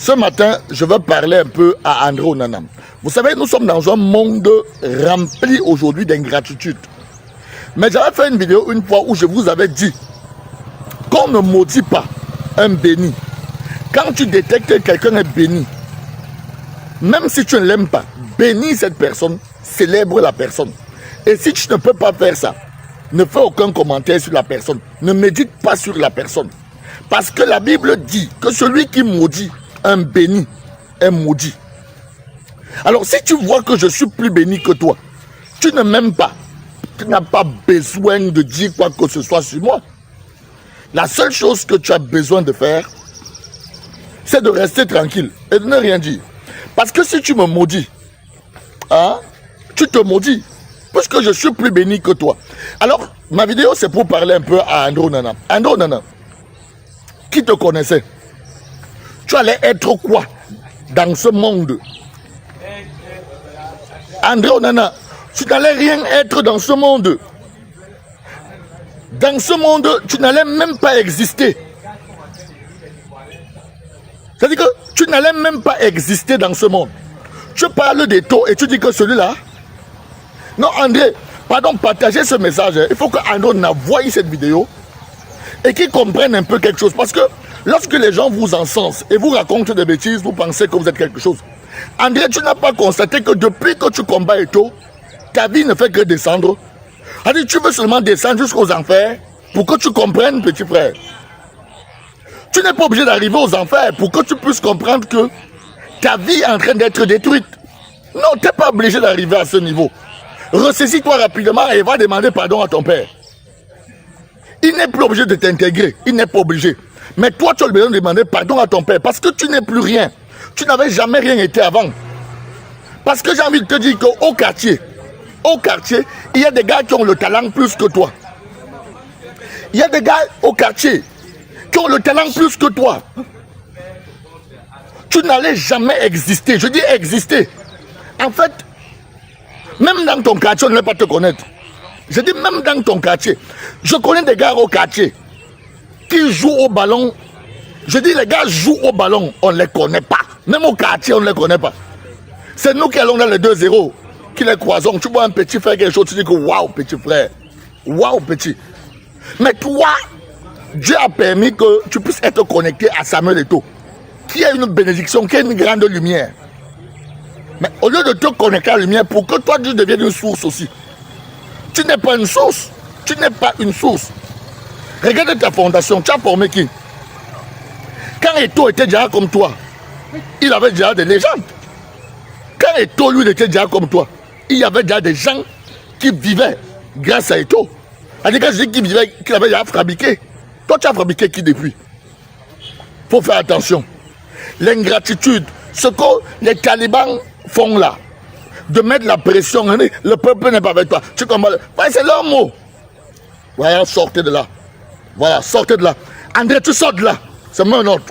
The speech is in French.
Ce matin, je veux parler un peu à André Onana. Vous savez, nous sommes dans un monde rempli aujourd'hui d'ingratitude. Mais j'avais fait une vidéo une fois où je vous avais dit qu'on ne maudit pas un béni. Quand tu détectes que quelqu'un est béni, même si tu ne l'aimes pas, bénis cette personne, célèbre la personne. Et si tu ne peux pas faire ça, ne fais aucun commentaire sur la personne. Ne médite pas sur la personne. Parce que la Bible dit que celui qui maudit un béni est maudit. Alors si tu vois que je suis plus béni que toi, tu ne m'aimes pas, tu n'as pas besoin de dire quoi que ce soit sur moi. La seule chose que tu as besoin de faire, c'est de rester tranquille et de ne rien dire. Parce que si tu me maudis, hein, tu te maudis, puisque je suis plus béni que toi. Alors, ma vidéo, c'est pour parler un peu à André Onana. André Onana, qui te connaissait, tu allais être quoi dans ce monde? André Onana, tu n'allais rien être dans ce monde. Dans ce monde, tu n'allais même pas exister. C'est-à-dire que tu n'allais même pas exister dans ce monde. Tu parles des taux et tu dis que celui-là... Non, André, pardon, partagez ce message. Il faut que André voie cette vidéo et qu'il comprenne un peu quelque chose. Parce que lorsque les gens vous encensent et vous racontent des bêtises, vous pensez que vous êtes quelque chose. André, tu n'as pas constaté que depuis que tu combats Eto'o, ta vie ne fait que descendre. C'est-à-dire, tu veux seulement descendre jusqu'aux enfers pour que tu comprennes, petit frère. Tu n'es pas obligé d'arriver aux enfers pour que tu puisses comprendre que ta vie est en train d'être détruite. Non, tu n'es pas obligé d'arriver à ce niveau. Ressaisis-toi rapidement et va demander pardon à ton père. Il n'est plus obligé de t'intégrer. Il n'est pas obligé. Mais toi, tu as besoin de demander pardon à ton père parce que tu n'es plus rien. Tu n'avais jamais rien été avant. Parce que j'ai envie de te dire qu'au quartier, il y a des gars qui ont le talent plus que toi. Il y a des gars au quartier qui ont le talent plus que toi. Tu n'allais jamais exister. Je dis exister. En fait, même dans ton quartier, on ne va pas te connaître. Je dis même dans ton quartier. Je connais des gars au quartier qui jouent au ballon. Je dis les gars jouent au ballon, on ne les connaît pas. Même au quartier, on ne les connaît pas. C'est nous qui allons dans les 2-0, qui les croisons. Tu vois un petit frère quelque chose, tu dis que waouh, petit frère. Waouh, petit. Mais toi, Dieu a permis que tu puisses être connecté à Samuel Eto'o, qui a une bénédiction, qui a une grande lumière. Mais au lieu de te connecter à la lumière, pour que toi, tu deviennes une source aussi. Tu n'es pas une source. Tu n'es pas une source. Regarde ta fondation. Tu as formé qui? Quand Eto'o était déjà comme toi, il avait déjà des légendes. Quand Eto'o, lui, était déjà comme toi, il y avait déjà des gens qui vivaient grâce à Eto'o. C'est-à-dire que je dis qu'il vivait, qu'il avait déjà fabriqué. Toi, tu as fabriqué qui depuis? Il faut faire attention. L'ingratitude, ce que les talibans font là, de mettre la pression, le peuple n'est pas avec toi. Tu comprends? Ouais, c'est leur mot. Voilà, sortez de là. Voilà, sortez de là. André, tu sors de là. C'est moi un autre.